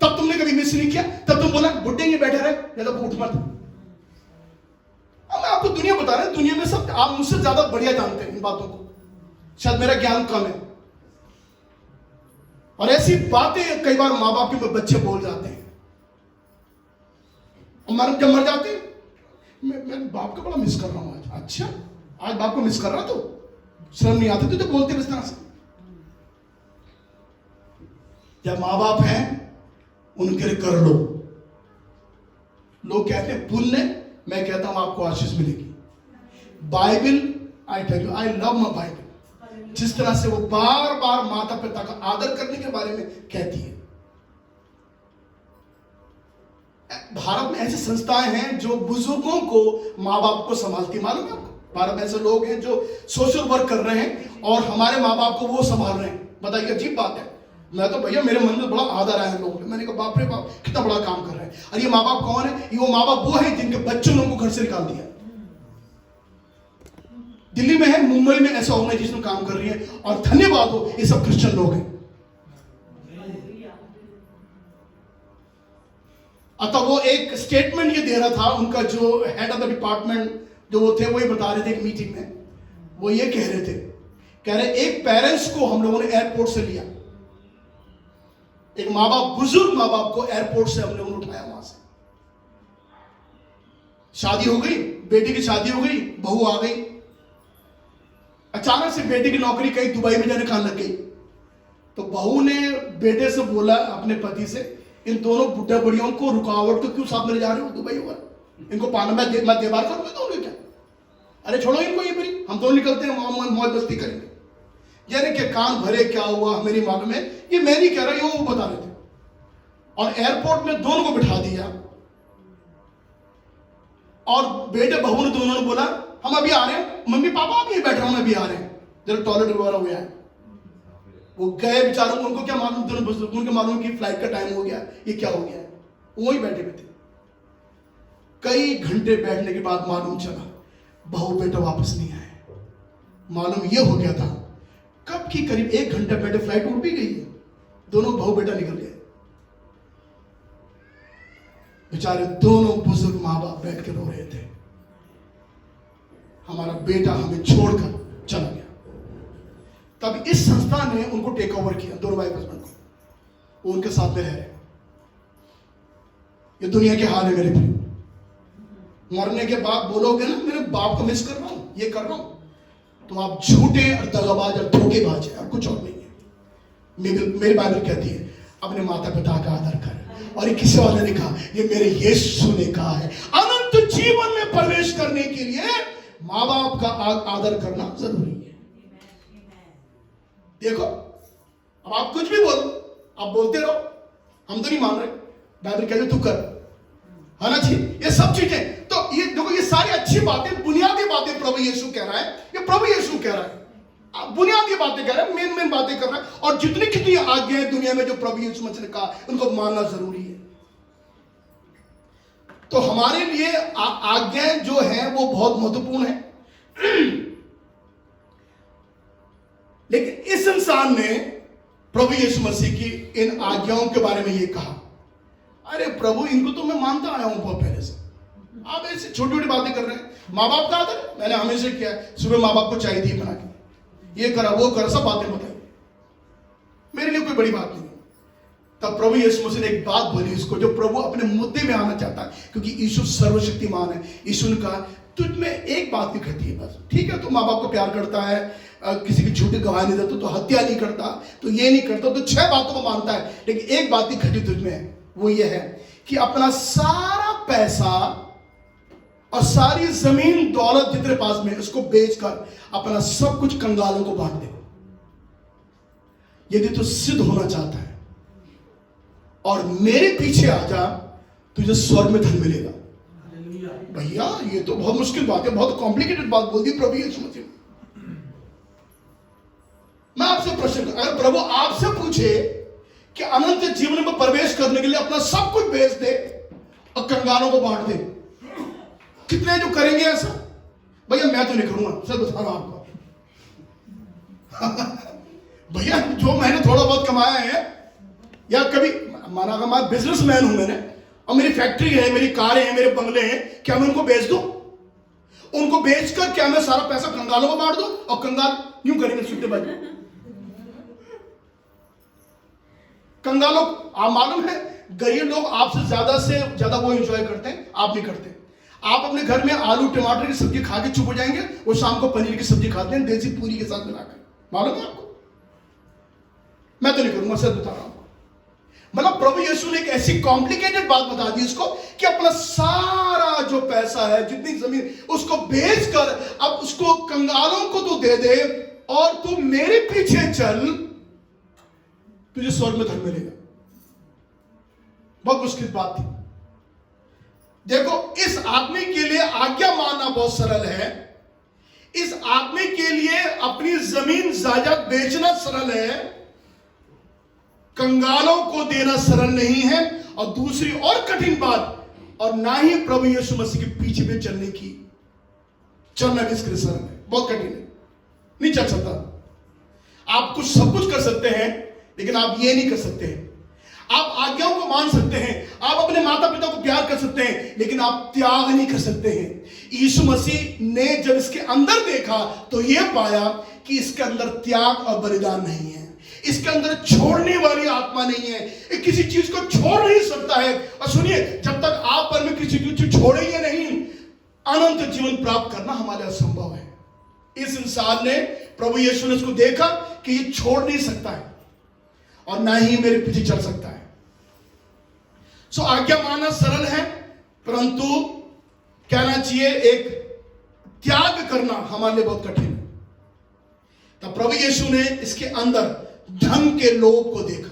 तब तुमने कभी मिस नहीं किया, तब तुम बोला बुड्ढे ही बैठे रहे, ज्यादा उठ मत। मैं आपको दुनिया बता रहा हूं, दुनिया में सब आप मुझसे ज्यादा बढ़िया जानते हैं इन बातों को, शायद मेरा ज्ञान कम है। और ऐसी बातें कई बार माँ बाप के बच्चे बोल जाते हैं, और जब मर जाते हैं, मैं बाप को बड़ा मिस कर रहा हूं आज। अच्छा, आज बाप को मिस कर रहा, तो शर्म नहीं आती तो बोलते इस तरह से। जब माँ बाप हैं उनके लिए कर लो। लोग कहते हैं पुण्य, मैं कहता हूं आपको आशीष मिलेगी। Bible, I tell you, I love my Bible, जिस तरह से वो बार बार माता पिता का आदर करने के बारे में कहती है। भारत में ऐसी संस्थाएं हैं जो बुजुर्गों को, माँ बाप को संभालती, मालूम है आपको? भारत में ऐसे लोग हैं जो सोशल वर्क कर रहे हैं और हमारे माँ बाप को वो संभाल रहे हैं। बताइए, अजीब बात है। मैं तो भैया मेरे मन में बड़ा आदर आया लोगों ने, मैंने कहा बाप रे बाप कितना बड़ा काम कर रहे हैं। और ये माँ बाप कौन है? ये वो माँ बाप वो है जिनके बच्चों ने उनको घर से निकाल दिया। दिल्ली में है, मुंबई में ऐसा ऑर्गेनाइजेशन काम कर रही है, और धन्यवाद हो ये सब क्रिश्चियन लोग हैं। अतः वो एक स्टेटमेंट ये दे रहा था, उनका जो हेड ऑफ द डिपार्टमेंट जो वो थे, वो ये बता रहे थे एक मीटिंग में, वो ये कह रहे थे, कह रहे एक पेरेंट्स को हम लोगों ने एयरपोर्ट से लिया, एक माँ बाप, बुजुर्ग माँ बाप को एयरपोर्ट से हम लोगों ने उठाया, वहां से शादी हो गई, बेटी की शादी हो गई, बहू आ गई। अचानक से बेटी की नौकरी कहीं दुबई में जाने खाने लग गई, तो बहू ने बेटे से बोला अपने पति से, इन दोनों बुढ़ा बुढ़ियों को रुकावट को क्यों साथ में ले जा रहे हो दुबई हुआ, इनको पाना मैं देवार करूंगा दोनों क्या? अरे छोड़ो इनको, ये मेरी, हम दोनों निकलते हैं मौज मस्ती करेंगे। यानी कि कान भरे क्या हुआ मेरी मालूम है, ये मैं नहीं कह रहा, ये वो बता रहे थे। और एयरपोर्ट में दोनों को बिठा दिया, और बेटे बहू ने दोनों ने बोला हम अभी आ रहे हैं, मम्मी पापा अभी बैठ रहा हूं, अभी आ रहे हैं, जरा टॉयलेट वगैरह हुआ है। वो गए बेचारों को, उनको क्या मालूम, दोनों बुजुर्ग उनको मालूम कि फ्लाइट का टाइम हो गया, ये क्या हो गया है, वही बैठे हुए थे। कई घंटे बैठने के बाद मालूम चला बहू बेटा वापस नहीं आए। मालूम ये हो गया था कब की करीब 1 घंटा बैठे, फ्लाइट उड़ भी गई है, दोनों बहू बेटा निकल गए। बेचारे दोनों बुजुर्ग माँ बाप बैठ के रो रहे थे, हमारा बेटा हमें छोड़कर चला गया। तब इस संस्था ने उनको टेक ओवर किया, दोनों वाइफ हस्बैंड को, वो उनके साथ में रह रहे। ये दुनिया के हाल है मेरे प्रिय। मरने के बाद बोलोगे ना मेरे बाप को मिस कर रहा हूं, ये कर रहा हूं, तो आप झूठे और दगाबाज और धोखेबाज है, और कुछ और नहीं है। मेरी बाइबल कहती है अपने माता पिता का आदर कर, और ये किसी वाले ने कहा, ये मेरे यीशु ने कहा है, अनंत जीवन में प्रवेश करने के लिए माँ बाप का आदर करना जरूरी है। देखो, अब आप कुछ भी बोलो, आप बोलते रहो, हम तो नहीं मान रहे, बाइबल कहते तू कर, है ना जी। ये सब चीजें तो ये देखो, ये सारी अच्छी बातें, बुनियादी बातें प्रभु यीशु कह रहा है, ये प्रभु यीशु कह रहा है, बुनियादी बातें कह रहा है, मेन बातें कर रहा है। और जितनी कितनी आज्ञाएं दुनिया में जो प्रभु यीशु मसीह ने कहा, उनको मानना जरूरी है। तो हमारे लिए आज्ञाएं जो है वो बहुत महत्वपूर्ण है। लेकिन इस इंसान ने प्रभु यीशु मसीह की इन आज्ञाओं के बारे में ये कहा, अरे प्रभु इनको तो मैं मानता आया हूं बहुत पहले से, आप ऐसे छोटी छोटी बातें कर रहे हैं। माँ बाप का आदर मैंने हमेशा किया है, सुबह माँ बाप को चाय दी बना के, ये करा वो करा, सब बातें बताई, मेरे लिए कोई बड़ी बात नहीं। तब प्रभु यीशु मसीह ने एक बात बोली इसको, जो प्रभु अपने मुद्दे में आना चाहता है, क्योंकि यीशु सर्वशक्तिमान है। यीशु ने कहा तुझ में एक बात की घटी है बस, ठीक है, तो माँ बाप को प्यार करता है, किसी की झूठी गवाही नहीं देता, तो हत्या नहीं करता, तो ये नहीं करता, तो 6 बातों को मानता है, लेकिन एक बात की घटी तुझ में है, वो ये है कि अपना सारा पैसा और सारी जमीन दौलत जितने पास में, उसको बेचकर अपना सब कुछ कंगालों को बांट दे। यदि तू सिद्ध होना चाहता है और मेरे पीछे आ जा, तुझे स्वर्ग में धन मिलेगा। भैया ये तो बहुत मुश्किल बात है, बहुत कॉम्प्लिकेटेड बात बोल दी प्रभु यीशु मसीह। मैं आपसे प्रश्न, अगर प्रभु आपसे पूछे कि अनंत जीवन में प्रवेश करने के लिए अपना सब कुछ बेच दे और कंगालों को बांट दे, कितने जो करेंगे ऐसा? भैया मैं तो नहीं करूंगा, सर बता रहा हूं आपको। भैया जो मैंने थोड़ा बहुत कमाया है, या कभी माना अगर मैं बिजनेसमैन हूं मैंने, और मेरी फैक्ट्री है, मेरी कारें हैं, मेरे बंगले हैं, क्या मैं उनको बेच दूं? उनको बेचकर क्या मैं सारा पैसा कंगालों को बांट दूं? और कंगाल यूं करेंगे सुनते भाई, कंगालों, आप मालूम है गरीब लोग आपसे ज्यादा वो एंजॉय करते हैं, आप नहीं करते। आप अपने घर में आलू टमाटर की सब्जी खा के चुप हो जाएंगे, वो शाम को पनीर की सब्जी खाते हैं देसी पूरी के साथ मिलाकर, मालूम है आपको? मैं तो नहीं करूंगा, सर बता रहा हूं। मतलब प्रभु यीशु ने एक ऐसी कॉम्प्लिकेटेड बात बता दी इसको कि अपना सारा जो पैसा है, जितनी जमीन, उसको बेचकर अब उसको कंगालों को तू दे दे और तू मेरे पीछे चल, तुझे स्वर्ग में धन मिलेगा। बहुत मुश्किल बात थी। देखो, इस आदमी के लिए आज्ञा मानना बहुत सरल है, इस आदमी के लिए अपनी जमीन जायदाद बेचना सरल है, कंगालों को देना सरल नहीं है। और दूसरी और कठिन बात, और ना ही प्रभु यीशु मसीह के पीछे में चलना भी इसके लिए सरल है, बहुत कठिन है, नहीं चल सकता। आप कुछ सब कुछ कर सकते हैं, लेकिन आप ये नहीं कर सकते हैं। आप आज्ञाओं को मान सकते हैं, आप अपने माता पिता को प्यार कर सकते हैं, लेकिन आप त्याग नहीं कर सकते हैं। यीशु मसीह ने जब इसके अंदर देखा तो यह पाया कि इसके अंदर त्याग और बलिदान नहीं है, इसके अंदर छोड़ने वाली आत्मा नहीं है, ये किसी चीज को छोड़ नहीं सकता है। और सुनिए, जब तक आप पर में किसी चीज छोड़ेंगे नहीं, अनंत जीवन प्राप्त करना हमारे असंभव है। इस इंसान ने, प्रभु यीशु ने इसको देखा कि ये छोड़ नहीं सकता है और ना ही मेरे पीछे चल सकता है। सो आज्ञा मानना सरल है, परंतु कहना चाहिए एक त्याग करना हमारे लिए बहुत कठिन है। तब प्रभु यीशु ने इसके अंदर धन के लोभ को देखा।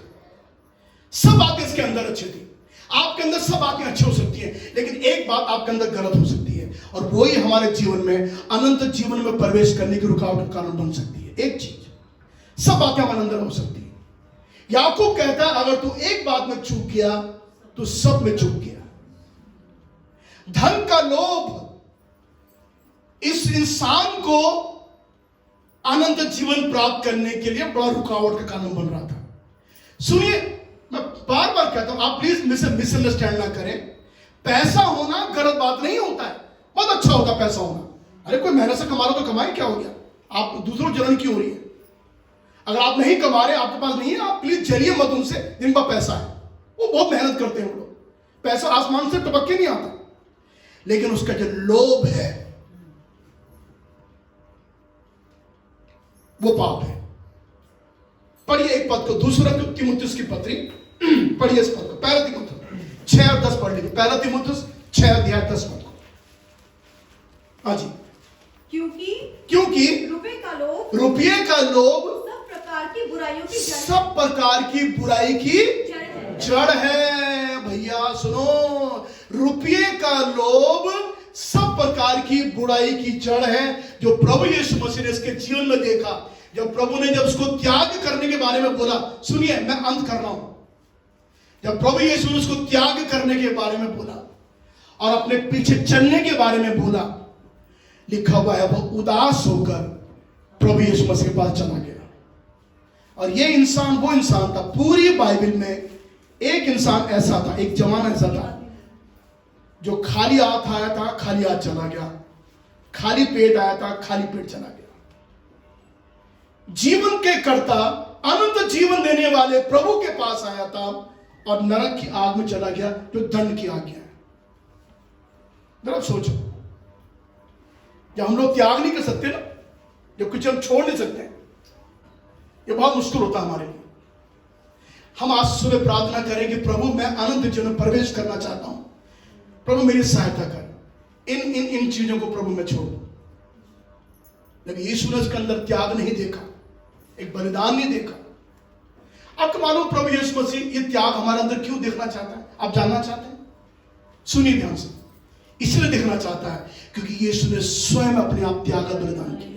सब बातें इसके अंदर अच्छी थी, आपके अंदर सब बातें अच्छी हो सकती हैं, लेकिन एक बात आपके अंदर गलत हो सकती है, और वही हमारे जीवन में, अनंत जीवन में प्रवेश करने की रुकावट का कारण बन सकती है। एक चीज, सब बातें हमारे अंदर हो सकती है। याकूब कहता है, अगर तू एक बात में चूक गया तो सब में चूक गया। धन का लोभ इस इंसान को अनंत जीवन प्राप्त करने के लिए बड़ा रुकावट का कारण बन रहा था। सुनिए, मैं बार बार कहता हूं, आप प्लीज मिसअंडरस्टैंड ना करें। पैसा होना गलत बात नहीं होता है, बहुत अच्छा होता पैसा होना। अरे कोई मेहनत से कमा रहा तो कमाए, क्या हो गया? आप दूसरों जलन क्यों हो रही है? अगर आप नहीं कमा रहे, आपके पास नहीं है, आप प्लीज जलिए मत उनसे जिनका पैसा है। वो बहुत मेहनत करते हैं वो लोग, पैसा आसमान से टपक के नहीं आता, लेकिन उसका जो लोभ है वो पाप है। पढ़िए एक पद को, दूसरा तीमुथियुस की पत्री, पढ़िए इस पद को, पहला तीमुथियुस 6 और 10 पढ़ लीजिए। पहला तीमुथियुस 6 अध्याय 10 पद को। हाँ जी। क्योंकि रुपये का लोभ सब प्रकार की बुराइयों की जड़, सब प्रकार की बुराई की जड़ है। भैया सुनो, रुपये का लोभ सब प्रकार की बुराई की जड़ है, जो प्रभु यीशु मसीह ने इसके जीवन में देखा। जब प्रभु ने जब उसको त्याग करने के बारे में बोला, सुनिए मैं अंत कर रहा हूं, जब प्रभु यीशु ने उसको त्याग करने के बारे में बोला और अपने पीछे चलने के बारे में बोला, लिखा हुआ है वो उदास होकर प्रभु यीशु मसीह के पास चला गया। और ये इंसान वो इंसान था, पूरी बाइबल में एक इंसान ऐसा था, एक जवान ऐसा था, जो खाली हाथ आया था, खाली हाथ चला गया, खाली पेट आया था, खाली पेट चला गया। जीवन के कर्ता, अनंत जीवन देने वाले प्रभु के पास आया था और नरक की आग में चला गया जो दंड की आज्ञा है। जरा सोचो, जब हम लोग त्याग नहीं कर सकते ना, जब कुछ हम छोड़ नहीं सकते, ये बहुत मुश्किल होता है हमारे लिए। हम आज सुबह प्रार्थना करें कि प्रभु मैं अनंत जीवन में प्रवेश करना चाहता हूं, प्रभु मेरी सहायता कर, इन चीजों को प्रभु मैं छोड़ दूं। लेकिन यीशु ने उसके अंदर त्याग नहीं देखा, एक बलिदान नहीं देखा। आपको मालूम प्रभु यीशु मसीह ये त्याग हमारे अंदर क्यों देखना चाहता है? आप जानना चाहते हैं? सुनिए ध्यान से। इसलिए देखना चाहता है क्योंकि यीशु ने स्वयं अपने आप त्याग का बलिदान किया।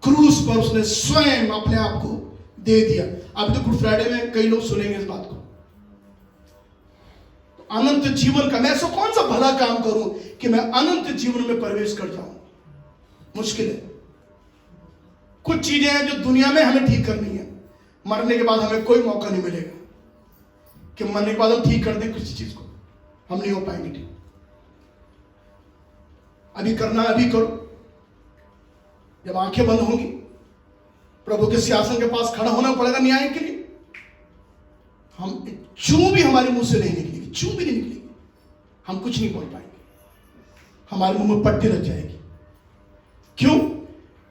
क्रूस पर उसने स्वयं अपने आप को दे दिया। अब तो गुड फ्राइडे में कई लोग सुनेंगे इस बात को। तो अनंत जीवन का मैं ऐसा कौन सा भला काम करूं कि मैं अनंत जीवन में प्रवेश कर जाऊं? मुश्किल है। कुछ चीजें हैं जो दुनिया में हमें ठीक करनी है, मरने के बाद हमें कोई मौका नहीं मिलेगा कि मरने के बाद हम ठीक कर दें किसी चीज को, हम नहीं हो पाएंगे ठीक। अभी करना है अभी करो। जब आंखें बंद होंगी प्रभु के सिंहासन के पास खड़ा होना पड़ेगा न्याय के लिए। हम चूं भी हमारे मुंह से नहीं निकलेगी, चूं भी नहीं निकलेगी, हम कुछ नहीं बोल पाएंगे, हमारे मुंह में पट्टी लग जाएगी। क्यों?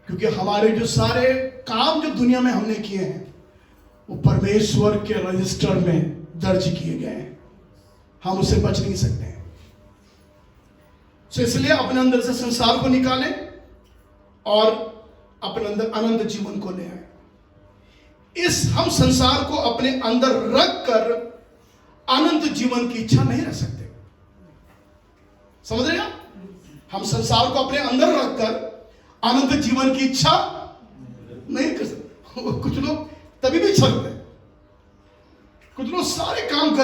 क्योंकि हमारे जो सारे काम जो दुनिया में हमने किए हैं वो परमेश्वर के रजिस्टर में दर्ज किए गए हैं, हम उससे बच नहीं सकते हैं। तो इसलिए अपने अंदर से संसार को निकालें और अपने अंदर अनंत जीवन को ले आए। हम संसार को अपने अंदर रख कर अनंत जीवन की इच्छा नहीं रख सकते। समझ रहे हैं? हम संसार को अपने अंदर रखकर अनंत जीवन की इच्छा नहीं कर सकते। कुछ लोग तभी भी इच्छा करते हैं, कुछ लोग सारे काम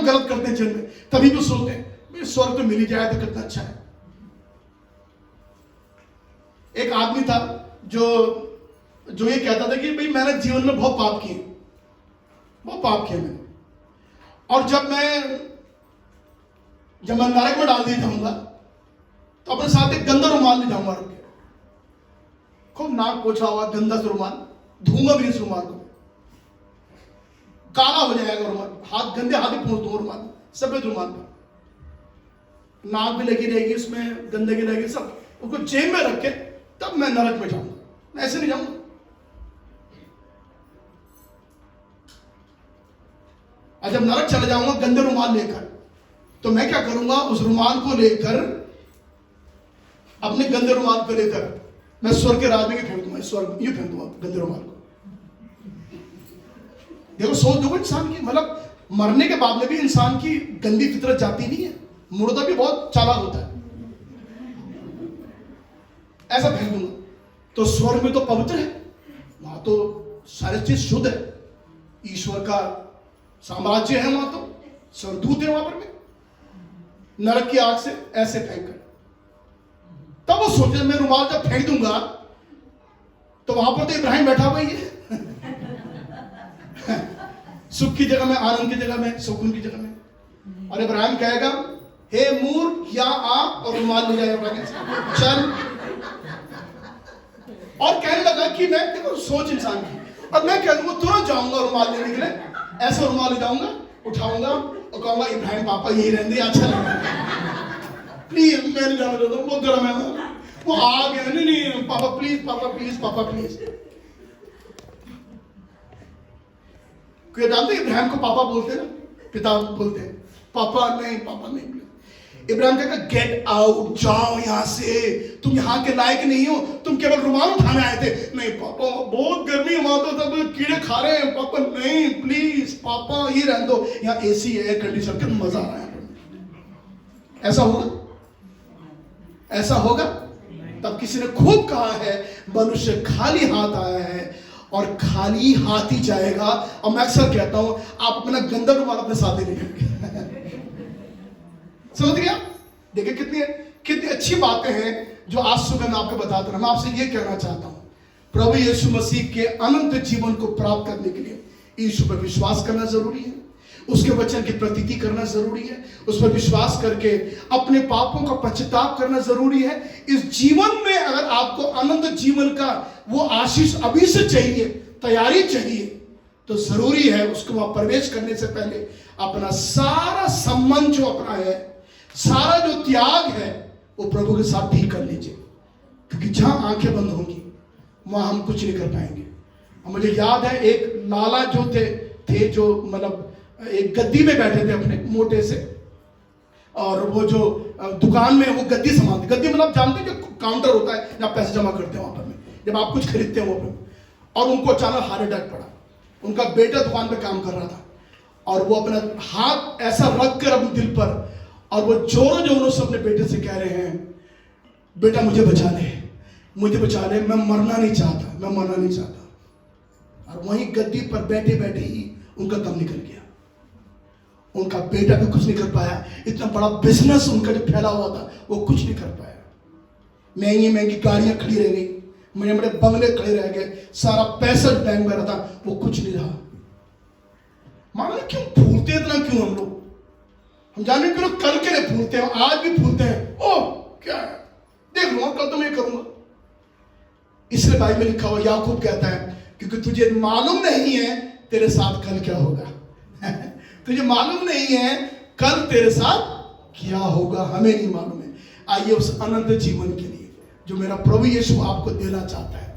गलत करते हैं जीवन में, तभी भी सोचते हैं स्वर्ग तो मिल ही जाए तो कितना अच्छा है। एक आदमी था जो ये कहता था कि भाई मैंने जीवन में बहुत पाप किए मैंने, और जब मैं नरक में डाल दिया जाऊंगा तो अपने साथ एक गंदा रुमाल ले जाऊंगा, रख के खूब नाक पोछा हुआ गंदा रुमाल, धूंगा भी इस रुमाल को, काला हो जाएगा रुमाल, हाथ गंदे हाथ ही पहुंच दूंगा रुमाल, सफेद रुमाल पर नाक भी लगी रहेगी, उसमें गंदगी रहेगी, सब उसको जेब में रख के तब मैं नरक में जाऊंगा, मैं ऐसे नहीं जाऊंगा। और जब नरक चला जाऊंगा गंदे रुमाल लेकर, तो मैं क्या करूंगा, उस रुमाल को लेकर, अपने गंदे रुमाल को लेकर मैं स्वर्ग के राज में फेंक दूंगा, स्वर्ग यूं फेंक दूंगा गंदे रुमाल को। देखो सोच देखो इंसान की, मतलब मरने के बाद में भी इंसान की गंदी फितरत जाती नहीं है, मुर्दा भी बहुत चालाक होता है, ऐसा फेंक दूंगा। तो स्वर्ग में तो पवित्र है, वहां तो सारी चीज शुद्ध है, ईश्वर का साम्राज्य है, वहां तो स्वर्गदूत है वहां पर में, नरक की आग से ऐसे फेंक कर। तब वो सोचे मैं रुमाल जब फेंक दूंगा तो वहां पर तो इब्राहिम बैठा हुआ ही है सुख की जगह में, आनंद की जगह में, सुकून की जगह में। और इब्राहिम कहेगा हे मूर्ख या आ, और रुमाल ले जाएगा चल। और कहने लगा कि मैं, देखो सोच इंसान की, और मैं कह दूंगा तुरंत जाऊंगा रुमाल लेने के लिए, ऐसा रुमाल ले जाऊंगा, उठाऊंगा और कहूंगा इब्राहिम पापा यही रहने अच्छा लगेगा, प्लीज मैं नहीं जाना चाहता हूँ, बहुत गर्म है। वो आ गया, नहीं पापा प्लीज, पापा प्लीज, पापा प्लीज। कोई जानते इब्राहिम को पापा बोलते ना, पिता बोलते हैं, पापा नहीं, पापा नहीं। इब्राहिम कहता गेट आउट, जाओ यहां से, तुम यहां के लायक नहीं हो, तुम केवल रुमाल उठाने आए थे। नहीं पापा बहुत गर्मी है, वहां तो सब कीड़े खा रहे हैं, पापा नहीं प्लीज पापा ये रहने दो, यहाँ एसी है, एयर कंडीशन, कितना मजा आ रहा है। ऐसा होगा? ऐसा होगा? तब किसी ने खूब कहा है मनुष्य खाली हाथ आया है और खाली हाथ ही जाएगा। और मैं अक्सर कहता हूं आप अपना गंदा रुमाल अपने साथ ही लेंगे समझ गया? देखिए कितनी अच्छी बातें हैं जो आज सुबह मैं आपको बताता हूं। मैं आपसे ये कहना चाहता हूं, प्रभु यीशु मसीह के अनंत जीवन को प्राप्त करने के लिए यीशु पर विश्वास करना जरूरी है, उसके वचन की प्रतीति करना जरूरी है, उस पर विश्वास करके अपने पापों का पश्चाताप करना जरूरी है। इस जीवन में अगर आपको अनंत जीवन का वो आशीष अभी से चाहिए, तैयारी चाहिए, तो जरूरी है उसको वहां प्रवेश करने से पहले अपना सारा संबंध जो अपना है, सारा जो त्याग है, वो प्रभु के साथ ठीक कर लीजिए। क्योंकि जहां आंखें बंद होंगी वहां हम कुछ नहीं कर पाएंगे। और मुझे याद है एक लाला जो थे जो मतलब एक गद्दी में बैठे थे अपने मोटे से, और वो जो दुकान में वो गद्दी संभालते, गद्दी मतलब जानते हैं जो काउंटर होता है जहाँ पैसे जमा करते हैं वहां पर में, जब आप कुछ खरीदते हैं वो पर। और उनको अचानक हार्ट अटैक पड़ा। उनका बेटा दुकान पे काम कर रहा था और वो अपना हाथ ऐसा रख कर अपने दिल पर, और वो जोरों जोरों से अपने बेटे से कह रहे हैं, बेटा मुझे बचा ले, मुझे बचा ले, मैं मरना नहीं चाहता, मैं मरना नहीं चाहता। और वहीं गद्दी पर बैठे बैठे ही उनका दम निकल गया। उनका बेटा भी कुछ नहीं कर पाया, इतना बड़ा बिजनेस उनका जो फैला हुआ था वो कुछ नहीं कर पाया। महंगी महंगी गाड़ियां खड़ी रह गई, बड़े बड़े बंगले खड़े रह गए, सारा पैसा बैंक में रहा था वो कुछ नहीं रहा। मानो क्यों भूलते इतना, क्यों हम लोग, हम जाने के लोग कल के लिए भूलते हैं, आज भी भूलते हैं। ओ क्या है, देख लूंगा, कल तो मैं करूंगा। इसलिए बाइबल में लिखा हुआ, याकूब कहता है, क्योंकि तुझे मालूम नहीं है तेरे साथ कल क्या होगा। तुझे मालूम नहीं है कल तेरे साथ क्या होगा, हमें नहीं मालूम है। आइए उस अनंत जीवन के लिए जो मेरा प्रभु यीशु आपको देना चाहता है,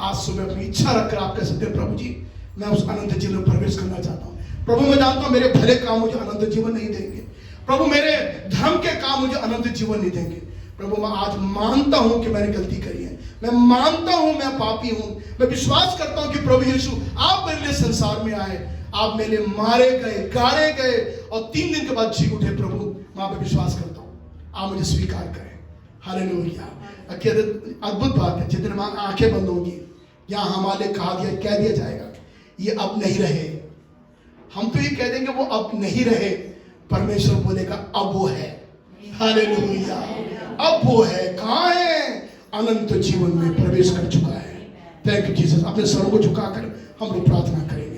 आज सुबह अपनी इच्छा रखकर आप कह सकते हैं, प्रभु जी मैं उस अनंत जीवन में प्रवेश करना चाहता हूँ। प्रभु मैं जानता हूँ मेरे भले काम मुझे अनंत जीवन नहीं देंगे, प्रभु मेरे धर्म के काम मुझे अनंत जीवन नहीं देंगे। प्रभु मैं आज मानता हूं कि मैंने गलती करी है, मैं मानता हूं मैं पापी हूं, मैं विश्वास करता हूं कि प्रभु यीशु आप मेरे लिए संसार में आए, आप मेरे लिए मारे गए, गाड़े गए और 3 दिन के बाद जी उठे। प्रभु मैं आप पे विश्वास करता हूं, आप मुझे स्वीकार करें। हालेलुया। अद्भुत बात है, जितने मां आंखें बंद होंगी यहां हमारे कहा दिया, कह दिया जाएगा ये अब नहीं रहे। हम तो ये कह देंगे वो अब नहीं रहे, परमेश्वर बोलेगा अब वो है। हालेलुया, अब वो है, कहां है? अनंत जीवन में प्रवेश कर चुका है। Thank you Jesus. अपने सरों को झुकाकर हम लोग प्रार्थना करें।